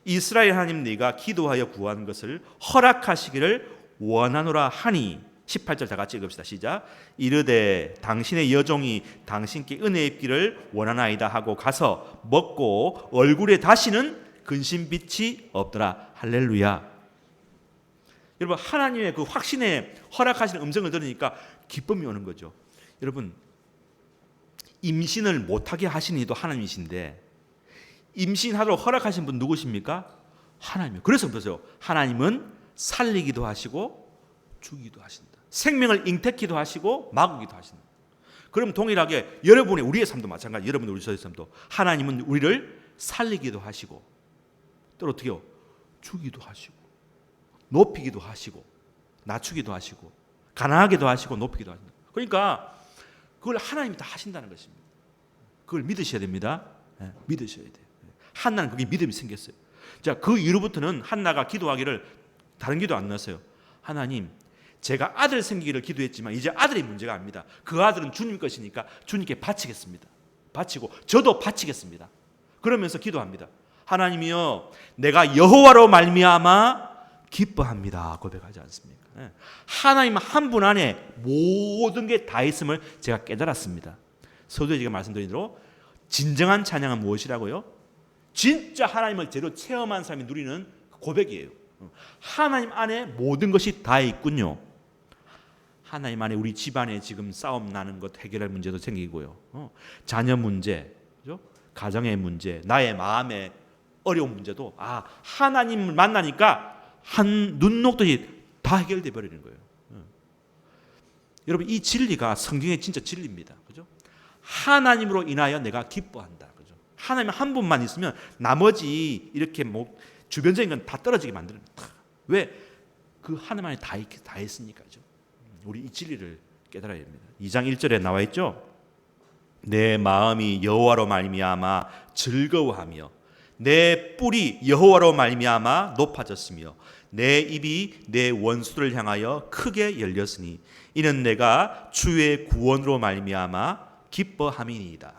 Speaker 2: 이스라엘 하나님 네가 기도하여 구한 것을 허락하시기를 원하노라 하니. 18절 다 같이 읽읍시다. 시작. 이르되 당신의 여종이 당신께 은혜 입기를 원하나이다 하고 가서 먹고 얼굴에 다시는 근심빛이 없더라. 할렐루야. 여러분, 하나님의 그 확신에 허락하시는 음성을 들으니까 기쁨이 오는 거죠. 여러분, 임신을 못하게 하신 이도 하나님이신데 임신하도록 허락하신 분 누구십니까? 하나님이요. 그래서 보세요. 하나님은 살리기도 하시고 죽이기도 하신다. 생명을 잉태키도 하시고 막기도 하신다. 그럼 동일하게 우리의 삶도 마찬가지. 여러분 우리 저의 삶도 하나님은 우리를 살리기도 하시고 또 어떻게요? 죽이기도 하시고 높이기도 하시고 낮추기도 하시고 가난하게도 하시고 높이기도 하신다. 그러니까 그걸 하나님이 다 하신다는 것입니다. 그걸 믿으셔야 됩니다. 믿으셔야 돼요. 한나는 그게 믿음이 생겼어요. 자, 그 이후부터는 한나가 기도하기를 다른 기도 안 났어요. 하나님, 제가 아들 생기기를 기도했지만 이제 아들이 문제가 아닙니다. 그 아들은 주님 것이니까 주님께 바치겠습니다. 바치고 저도 바치겠습니다. 그러면서 기도합니다. 하나님이여, 내가 여호와로 말미암아 기뻐합니다. 고백하지 않습니까? 하나님 한 분 안에 모든 게 다 있음을 제가 깨달았습니다. 서두에 제가 말씀드린 대로 진정한 찬양은 무엇이라고요? 진짜 하나님을 제대로 체험한 사람이 누리는 고백이에요. 하나님 안에 모든 것이 다 있군요. 하나님 안에 우리 집안에 지금 싸움 나는 것 해결할 문제도 생기고요. 자녀 문제, 그죠? 가정의 문제, 나의 마음의 어려운 문제도 하나님을 만나니까 한 눈 녹듯이 다 해결돼 버리는 거예요. 여러분, 이 진리가 성경의 진짜 진리입니다. 그죠? 하나님으로 인하여 내가 기뻐한다. 그죠? 하나님 한 분만 있으면 나머지 이렇게 뭐 주변적인 건 다 떨어지게 만듭니다. 왜? 그 하나님 안에 다 있으니까죠. 우리 이 진리를 깨달아야 됩니다. 2장 1절에 나와 있죠. 내 마음이 여호와로 말미암아 즐거워하며 내 뿔이 여호와로 말미암아 높아졌으며 내 입이 내 원수를 향하여 크게 열렸으니 이는 내가 주의 구원으로 말미암아 기뻐함이니이다.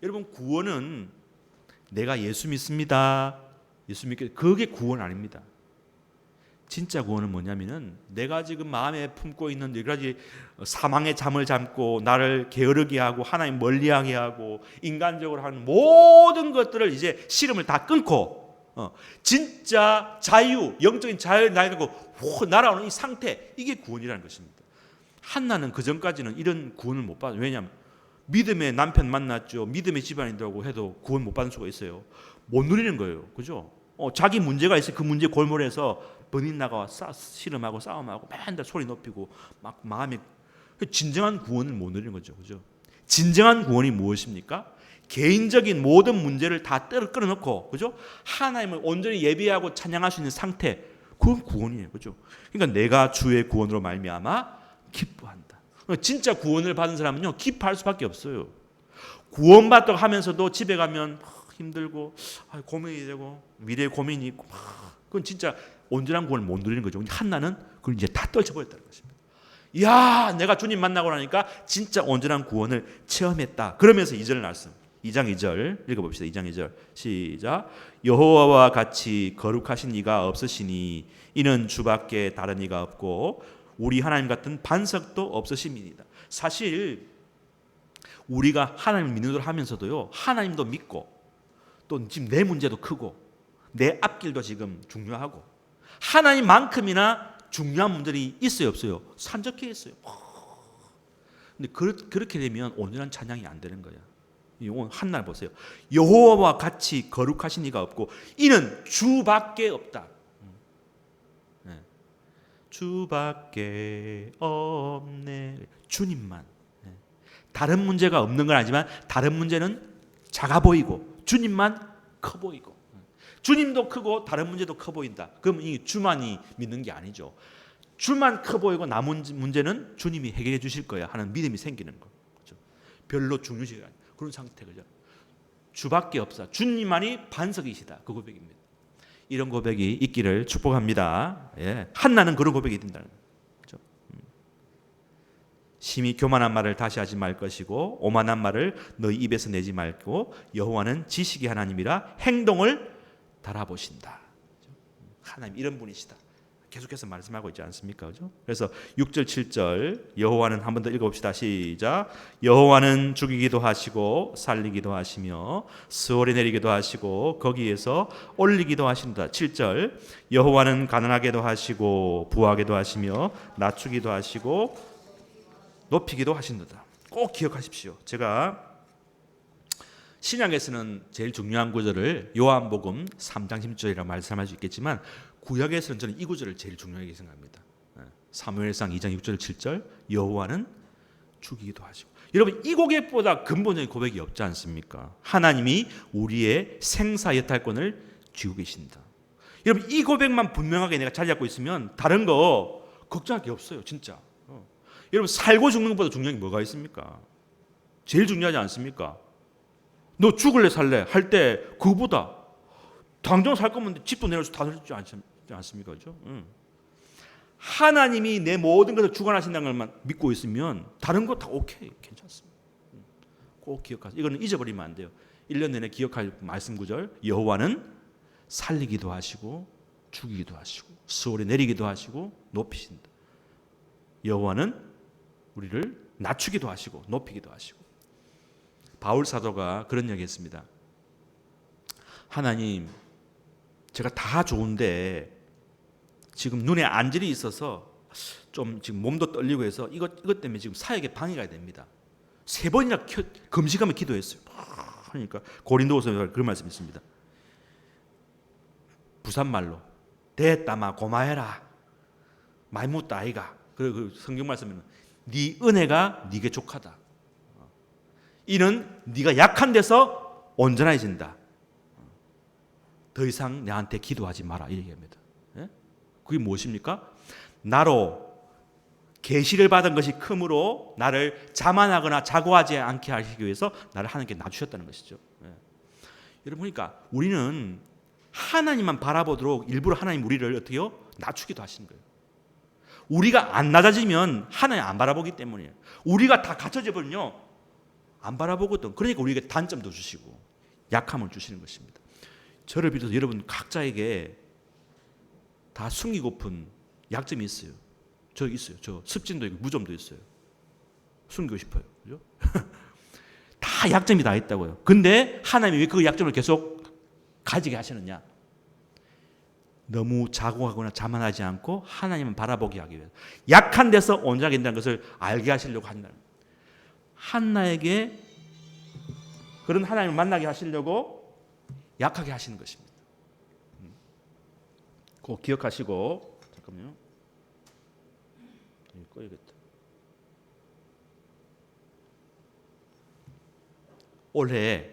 Speaker 2: 여러분, 구원은 내가 예수 믿습니다, 예수 믿게, 그게 구원 아닙니다. 진짜 구원은 뭐냐면은 내가 지금 마음에 품고 있는 여러 가지 사망의 잠을 잠고 나를 게으르게 하고 하나님 멀리하게 하고 인간적으로 하는 모든 것들을 이제 씨름을 다 끊고 진짜 자유, 영적인 자유를 날고 날아오는 이 상태, 이게 구원이라는 것입니다. 한나는 그 전까지는 이런 구원을 못 받아요. 왜냐하면 믿음의 남편 만났죠. 믿음의 집안이라고 해도 구원 못 받을 수가 있어요. 못 누리는 거예요. 그죠? 자기 문제가 있어요. 그 문제 골몰에서 번인 나가 씨름하고 싸움하고 맨날 소리 높이고 막 마음이, 진정한 구원을 못 누리는 거죠. 그죠? 진정한 구원이 무엇입니까? 개인적인 모든 문제를 다 끌어놓고, 그죠? 하나님을 온전히 예배하고 찬양할 수 있는 상태, 그건 구원이에요. 그죠? 그러니까 내가 주의 구원으로 말미암아 기뻐한다. 진짜 구원을 받은 사람은요, 기뻐할 수밖에 없어요. 구원받다고 하면서도 집에 가면 힘들고 고민이 되고 미래 고민이 있고 그건 진짜 온전한 구원을 못 누리는 거죠. 한나는 그걸 이제 다 떨쳐버렸다는 것입니다. 이야, 내가 주님 만나고 나니까 진짜 온전한 구원을 체험했다. 그러면서 2절 말씀, 2장 2절 읽어봅시다. 2장 2절 시작. 여호와와 같이 거룩하신 이가 없으시니 이는 주밖에 다른 이가 없고 우리 하나님 같은 반석도 없으심이니이다. 사실 우리가 하나님을 믿는 걸 하면서도요, 하나님도 믿고 또 지금 내 문제도 크고 내 앞길도 지금 중요하고 하나님만큼이나 중요한 문제들이 있어요, 없어요? 산적해 있어요. 근데 그렇게 되면 온전한 찬양이 안 되는 거야. 오늘 한날 보세요. 여호와와 같이 거룩하신 이가 없고 이는 주밖에 없다. 주밖에 없네. 주님만. 다른 문제가 없는 건 아니지만 다른 문제는 작아 보이고 주님만 커 보이고 주님도 크고 다른 문제도 커 보인다. 그럼 이 주만이 믿는 게 아니죠. 주만 커 보이고 남은 문제는 주님이 해결해 주실 거야 하는 믿음이 생기는 거. 그렇죠? 별로 중요시 않아요. 그런 상태. 그죠? 주밖에 없어. 주님만이 반석이시다. 그 고백입니다. 이런 고백이 있기를 축복합니다. 예. 한나는 그런 고백이 된다는 거죠. 그렇죠? 심히 교만한 말을 다시 하지 말 것이고 오만한 말을 너희 입에서 내지 말고 여호와는 지식의 하나님이라 행동을 달아보신다. 하나님 이런 분이시다. 계속해서 말씀하고 있지 않습니까? 그죠? 그래서 6절 7절 여호와는 한 번 더 읽어봅시다. 시작. 여호와는 죽이기도 하시고 살리기도 하시며 스월에 내리기도 하시고 거기에서 올리기도 하신다. 7절 여호와는 가난하게도 하시고 부하게도 하시며 낮추기도 하시고 높이기도 하신다. 꼭 기억하십시오. 제가 신약에서는 제일 중요한 구절을 요한복음 3장 10절이라고 말씀할 수 있겠지만 구약에서는 저는 이 구절을 제일 중요하게 생각합니다. 사무엘상 2장 6절 7절 여호와는 죽이기도 하시고. 여러분 이 고백보다 근본적인 고백이 없지 않습니까? 하나님이 우리의 생사 여탈권을 쥐고 계신다. 여러분 이 고백만 분명하게 내가 자리 잡고 있으면 다른 거 걱정할 게 없어요. 진짜. 여러분 살고 죽는 것보다 중요한 게 뭐가 있습니까? 제일 중요하지 않습니까? 너 죽을래 살래 할 때 그거보다 당장 살 거면 집도 내놓을 수 다 되지 않습니까? 그렇죠? 하나님이 내 모든 것을 주관하신다는 것만 믿고 있으면 다른 거 다 오케이 괜찮습니다. 꼭 기억하세요. 이거는 잊어버리면 안 돼요. 1년 내내 기억할 말씀 구절. 여호와는 살리기도 하시고 죽이기도 하시고 스월에 내리기도 하시고 높이신다. 여호와는 우리를 낮추기도 하시고 높이기도 하시고. 바울 사도가 그런 얘기했습니다. 하나님, 제가 다 좋은데 지금 눈에 안질이 있어서 좀 지금 몸도 떨리고 해서 이것 때문에 지금 사역에 방해가 됩니다. 3번이나 금식하며 기도했어요. 그러니까 고린도후서 그런 말씀이 있습니다. 부산말로 됐다마 고마해라 많이 묻다 아이가. 그 성경 말씀에는 네 은혜가 네게 족하다. 이는 네가 약한 데서 온전해진다. 더 이상 나한테 기도하지 마라 이 얘기합니다. 그게 무엇입니까? 나로 계시를 받은 것이 크므로 나를 자만하거나 자고하지 않게 하시기 위해서 나를 하나님께 낮추셨다는 것이죠. 여러분 보니까 우리는 하나님만 바라보도록 일부러 하나님 우리를 어떻게요? 낮추기도 하시는 거예요. 우리가 안 낮아지면 하나님 안 바라보기 때문이에요. 우리가 다 갖춰져 버리면요 안 바라보거든. 그러니까 우리에게 단점도 주시고 약함을 주시는 것입니다. 저를 비롯해서 여러분 각자에게 다 숨기고픈 약점이 있어요. 저 있어요. 저 습진도 있고 무좀도 있어요. 숨기고 싶어요. 그죠? 다 약점이 다 있다고요. 근데 하나님이 왜 그 약점을 계속 가지게 하시느냐? 너무 자고하거나 자만하지 않고 하나님을 바라보게 하기 위해서 약한 데서 온전하게 된다는 것을 알게 하시려고 한다는 거예요. 한나에게 그런 하나님을 만나게 하시려고 약하게 하시는 것입니다. 꼭 기억하시고 잠깐만요. 꺼야겠다. 올해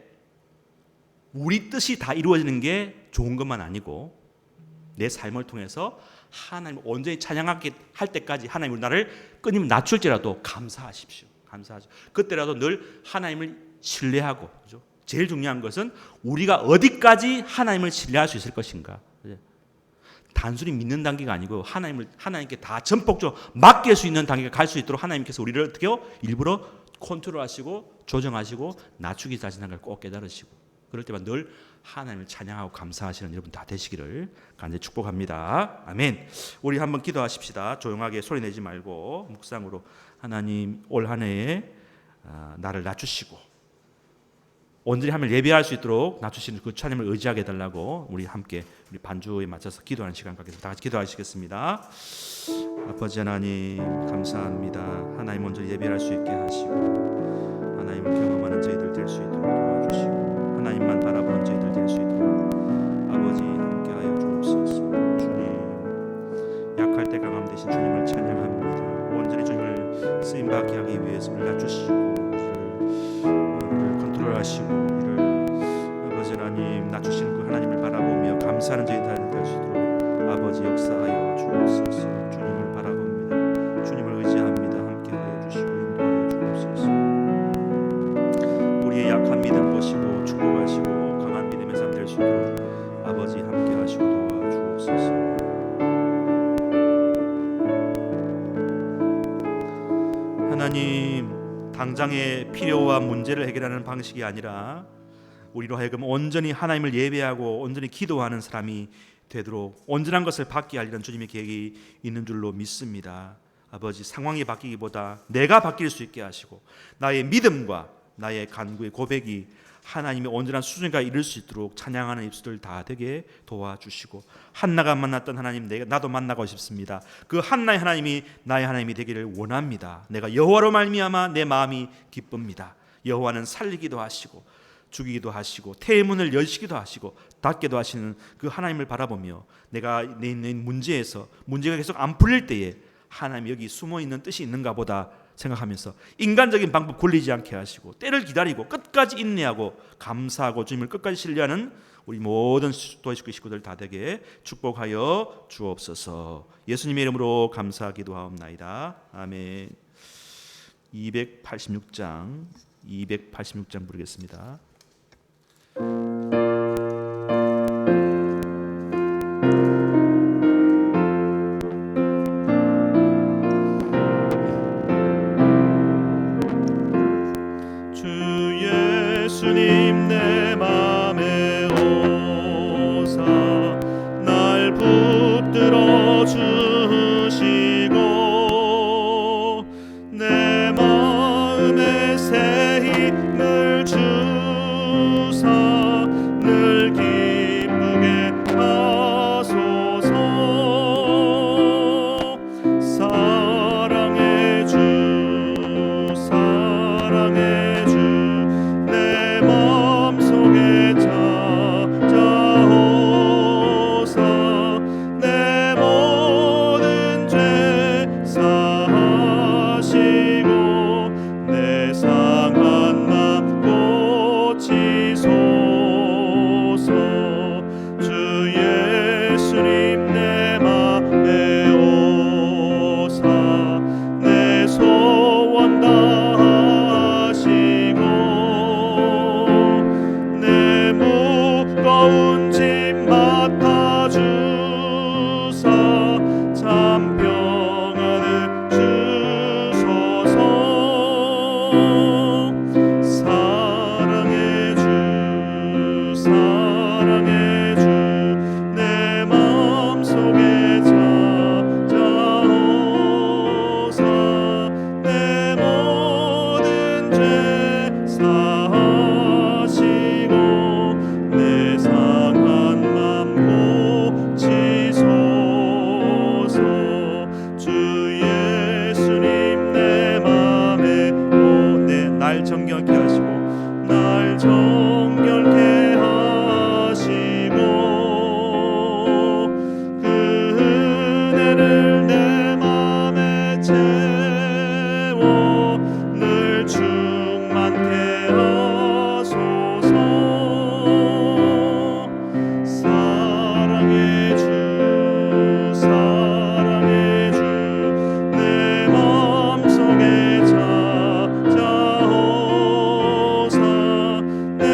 Speaker 2: 우리 뜻이 다 이루어지는 게 좋은 것만 아니고 내 삶을 통해서 하나님을 온전히 찬양하게 할 때까지 하나님이 나를 끊임없이 낮출지라도 감사하십시오. 감사하죠. 그때라도 늘 하나님을 신뢰하고, 그죠? 제일 중요한 것은 우리가 어디까지 하나님을 신뢰할 수 있을 것인가. 단순히 믿는 단계가 아니고 하나님께 다 전폭적으로 맡길 수 있는 단계가 갈 수 있도록 하나님께서 우리를 어떻게요? 일부러 컨트롤하시고 조정하시고 낮추기 자신한 걸 꼭 깨달으시고 그럴 때만 늘 하나님을 찬양하고 감사하시는 여러분 다 되시기를 간절히 축복합니다. 아멘. 우리 한번 기도하십시다. 조용하게 소리 내지 말고 묵상으로 하나님 올 한 해에 나를 낮추시고 온전히 하나님을 예배할 수 있도록 낮추시는 그 찬양을 의지하게 해달라고 우리 함께 우리 반주에 맞춰서 기도하는 시간 갖겠습니다. 다 같이 기도하시겠습니다. 아버지 하나님 감사합니다. 하나님 먼저 예배할 수 있게 하시고 하나님을 경험하는 저희들 될 수 있도록 도와주시고 하나님만 바라보는 저희들 될 수 있도록 아버지 함께하여 주옵소서. 주님 약할 때 강함 되신 주님을 찬양합니다. 온전히 주님을 쓰임받게 하기 위해서 우리를 낮추시고 하시고 이를 아버지 하나님 낮추시는 그 하나님을 바라보며 감사하는 저희들 될 수 있도록 아버지 역사하여 주옵소서. 주님을 바라봅니다. 주님을 의지합니다. 함께하여 주시고 인도하여 주옵소서. 우리의 약한 믿음 보시고 축복하시고 강한 믿음의 삶 될 수 있도록 아버지 함께하시고 도와주옵소서. 하나님 당장의 필요와 문제를 해결하는 방식이 아니라 우리로 하여금 온전히 하나님을 예배하고 온전히 기도하는 사람이 되도록 온전한 것을 받게 하려는 주님의 계획이 있는 줄로 믿습니다. 아버지 상황이 바뀌기보다 내가 바뀔 수 있게 하시고 나의 믿음과 나의 간구의 고백이 하나님의 온전한 수준에 이를 수 있도록 찬양하는 입술을 다 되게 도와주시고 한나가 만났던 하나님 나도 만나고 싶습니다. 그 한나의 하나님이 나의 하나님이 되기를 원합니다. 내가 여호와로 말미암아 내 마음이 기쁩니다. 여호와는 살리기도 하시고 죽이기도 하시고 태문을 여시기도 하시고 닫기도 하시는 그 하나님을 바라보며 내가 내 있는 문제에서 문제가 계속 안 풀릴 때에 하나님이 여기 숨어있는 뜻이 있는가 보다 생각하면서 인간적인 방법 굴리지 않게 하시고 때를 기다리고 끝까지 인내하고 감사하고 주님을 끝까지 신뢰하는 우리 모든 도와주시고 식구들 다 되게 축복하여 주옵소서. 예수님의 이름으로 감사기도하옵나이다. 아멘. 286장 부르겠습니다.
Speaker 3: 주님 내 맘에 오사 날 붙들어 주시고 내 마음에 새 힘을 주사 늘 기쁘게 하소서. 사랑의 주 사랑의 주 마음속에 찾아오사 내 모든 죄 사하시고 내 상한 맘 고치소서. 주 예수님 내 맘에 오사 내 소원 다하시고 무거운 짐 맡아주사 참 평안을 주소서. 사랑의 주 사랑의 주 내 마음속에 찾아오사 내 모든 죄 사하시고 내 상한 맘 고치소서. 주 예수님 내 맘에 날 정결케 하시고 날 정결케 하시고 그 은혜를 내 맘에 채워 늘 충만케 하소서. 사랑의 주 사랑의 주 내 마음속에 찾아오사 내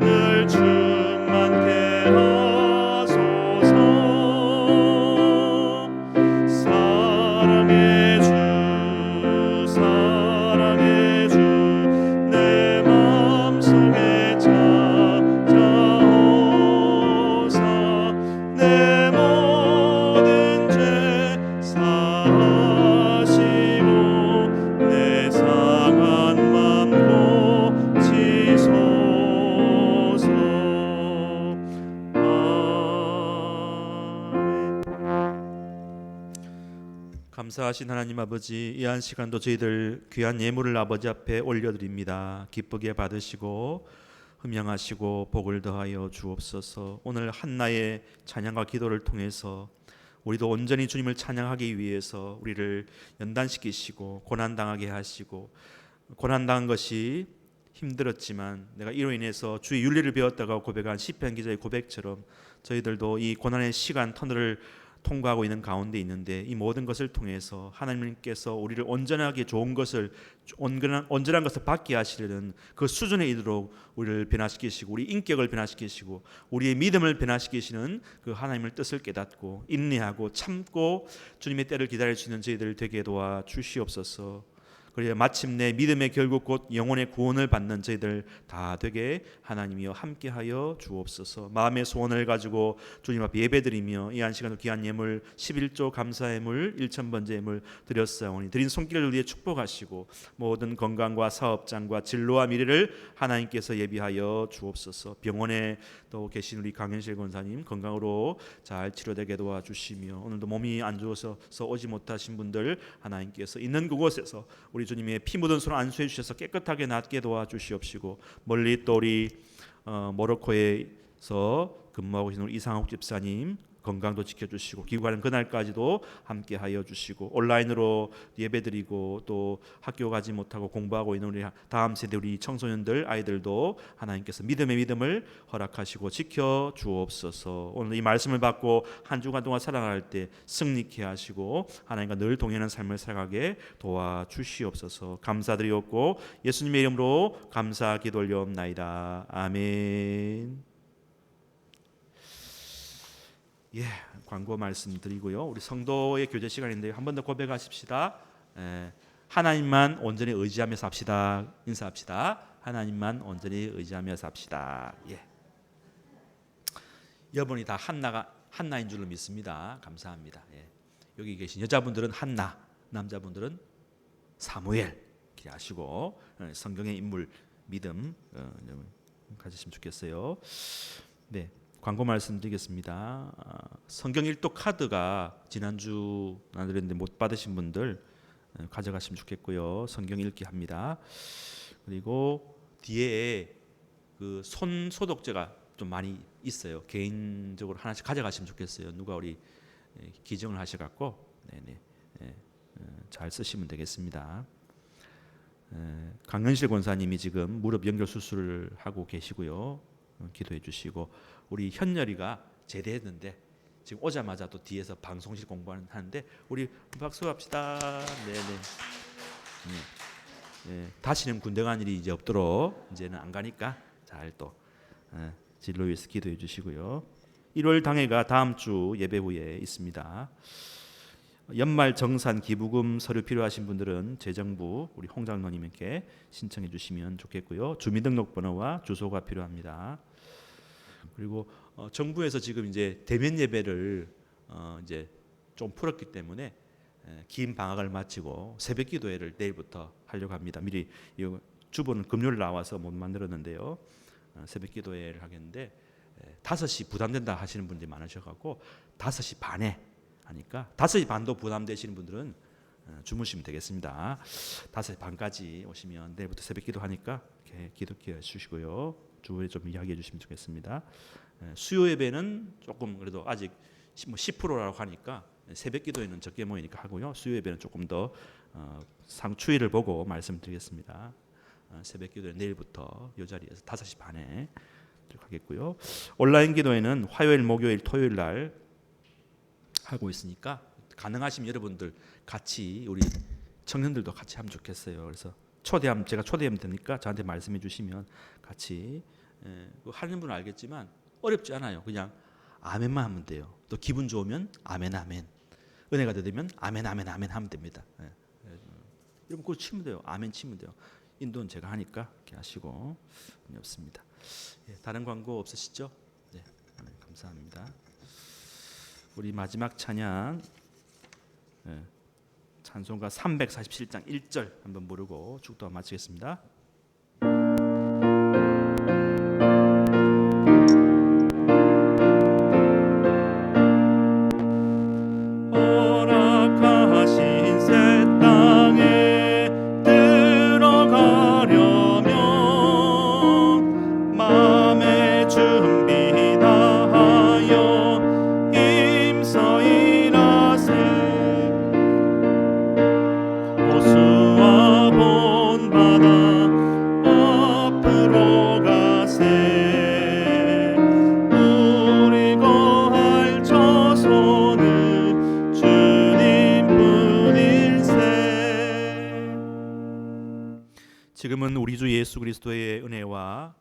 Speaker 3: 늘 충만케 하소서. 사랑의 주 사랑의 주 내 맘속에 찾아오사 내 모든 죄 사하시고 내 상한 맘 고치소서. 아멘.
Speaker 2: 감사하신 하나님 아버지, 이 한 시간도 저희들 귀한 예물을 아버지 앞에 올려드립니다. 기쁘게 받으시고 흠양하시고 복을 더하여 주옵소서. 오늘 한나의 찬양과 기도를 통해서 우리도 온전히 주님을 찬양하기 위해서 우리를 연단시키시고 고난당하게 하시고, 고난당한 것이 힘들었지만 내가 이로 인해서 주의 윤리를 배웠다고 고백한 시편 기자의 고백처럼 저희들도 이 고난의 시간 터널을 통과하고 있는 가운데 있는데, 이 모든 것을 통해서 하나님께서 우리를 온전하게 좋은 것을, 온전한 것을 받게 하시려는 그 수준에 이르도록 우리를 변화시키시고 우리 인격을 변화시키시고 우리의 믿음을 변화시키시는 그 하나님의 뜻을 깨닫고 인내하고 참고 주님의 때를 기다릴 수 있는 저희들 되게 도와 주시옵소서. 그리고 마침내 믿음의 결국 곧 영혼의 구원을 받는 저희들 다 되게 하나님이여 함께하여 주옵소서. 마음의 소원을 가지고 주님 앞에 예배드리며 이 한 시간도 귀한 예물 11조 감사예물 1,000번째 예물 드렸사오니 드린 손길을 위해 축복하시고 모든 건강과 사업장과 진로와 미래를 하나님께서 예비하여 주옵소서. 병원에 또 계신 우리 강현실 권사님 건강으로 잘 치료되게 도와주시며, 오늘도 몸이 안 좋아서 오지 못하신 분들 하나님께서 있는 그곳에서 우리 주님의 피 묻은 손을 안수해 주셔서 깨끗하게 낫게 도와주시옵시고, 멀리 또 우리 모로코에서 근무하고 계신 우리 이상욱 집사님 건강도 지켜주시고 귀국하는 그날까지도 함께하여 주시고, 온라인으로 예배드리고 또 학교 가지 못하고 공부하고 있는 우리 다음 세대 우리 청소년들 아이들도 하나님께서 믿음의 믿음을 허락하시고 지켜 주옵소서. 오늘 이 말씀을 받고 한 주간 동안 살아갈 때 승리케 하시고 하나님과 늘 동행하는 삶을 살아가게 도와주시옵소서. 감사드리옵고 예수님의 이름으로 감사 기도 올려옵나이다. 아멘. 예, 광고 말씀드리고요. 우리 성도의 교제 시간인데요. 한 번 더 고백하십시다. 하나님만 온전히 의지하며 삽시다. 인사합시다. 하나님만 온전히 의지하며 삽시다. 예. 여러분이 다 한나인 줄로 믿습니다. 감사합니다. 예. 여기 계신 여자분들은 한나, 남자분들은 사무엘 이렇게 아시고 성경의 인물 믿음 가지시면 좋겠어요. 네. 광고 말씀드리겠습니다. 성경 일독 카드가 지난주 나눠드렸는데 못 받으신 분들 가져가시면 좋겠고요. 성경 읽기 합니다. 그리고 뒤에 그 손 소독제가 좀 많이 있어요. 개인적으로 하나씩 가져가시면 좋겠어요. 누가 우리 기증을 하셔갖고 잘 쓰시면 되겠습니다. 강현실 권사님이 지금 무릎 연결 수술을 하고 계시고요. 기도해 주시고, 우리 현열이가 제대했는데 지금 오자마자 또 뒤에서 방송실 공부하는데 우리 박수합시다. 네네. 다시는 군대 간 일이 이제 없도록 이제는 안 가니까 잘 또 진로 위해서 기도해 주시고요. 1월 당회가 다음 주 예배 후에 있습니다. 연말 정산 기부금 서류 필요하신 분들은 재정부 우리 홍 장로님께 신청해 주시면 좋겠고요. 주민등록번호와 주소가 필요합니다. 그리고 정부에서 지금 이제 대면 예배를 이제 좀 풀었기 때문에 긴 방학을 마치고 새벽 기도회를 내일부터 하려고 합니다. 미리 주보는 금요일 나와서 못 만들었는데요. 새벽 기도회를 하겠는데 5시 부담된다 하시는 분들이 많으셔가지고 5시 반에 하니까 5시 반도 부담되시는 분들은 주무시면 되겠습니다. 5시 반까지 오시면 내일부터 새벽 기도하니까 이렇게 기도해 주시고요. 주에 좀 이야기해 주시면 좋겠습니다. 수요 예배는 조금 그래도 아직 10%라고 하니까 새벽 기도에는 적게 모이니까 하고요. 수요 예배는 조금 더 상추일을 보고 말씀드리겠습니다. 새벽 기도는 내일부터 이 자리에서 5시 반에 하겠고요. 온라인 기도회는 화요일, 목요일, 토요일 날 하고 있으니까 가능하시면 여러분들 같이 우리 청년들도 같이 하면 좋겠어요. 그래서 제가 초대하면 되니까 저한테 말씀해 주시면 같이 하는 분은 알겠지만 어렵지 않아요. 그냥 아멘만 하면 돼요. 또 기분 좋으면 아멘 아멘. 은혜가 되면 아멘 아멘 아멘 하면 됩니다. 여러분 그거 치면 돼요. 아멘 치면 돼요. 인도는 제가 하니까 이렇게 하시고 문제 없습니다. 다른 광고 없으시죠? 네, 감사합니다. 우리 마지막 찬양 찬송가 347장 1절 한번 부르고 축도와 마치겠습니다.
Speaker 3: 허락하신 새 땅에 들어가려면 마음의 준비 다하여 힘써 일하세. 호수와 본바다 앞으로 가세. 우리 거할 처소는 주님뿐일세.
Speaker 2: 지금은 우리 주 예수 그리스도의 은혜와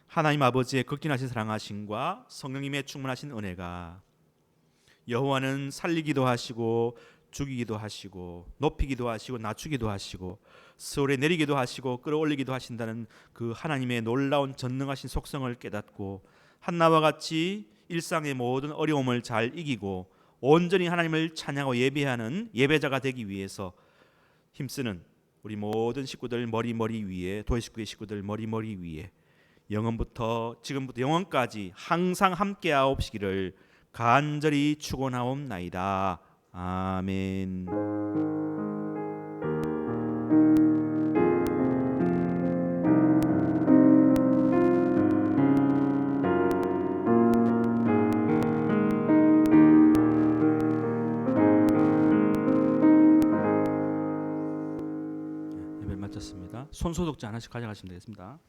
Speaker 2: 하나님 아버지의 극진하신 사랑하심과 성령님의 충만하신 은혜가 여호와는 살리기도 하시고 죽이기도 하시고 높이기도 하시고 낮추기도 하시고 서울에 내리기도 하시고 끌어올리기도 하신다는 그 하나님의 놀라운 전능하신 속성을 깨닫고 한나와 같이 일상의 모든 어려움을 잘 이기고 온전히 하나님을 찬양하고 예배하는 예배자가 되기 위해서 힘쓰는 우리 모든 식구들 머리 위에 도회식구의 식구들 머리 위에 영원부터 지금부터 영원까지 항상 함께하옵시기를 간절히 축원하옵나이다. 아멘. 예배 마쳤습니다. 손소독제 하나씩 가져가시면 되겠습니다.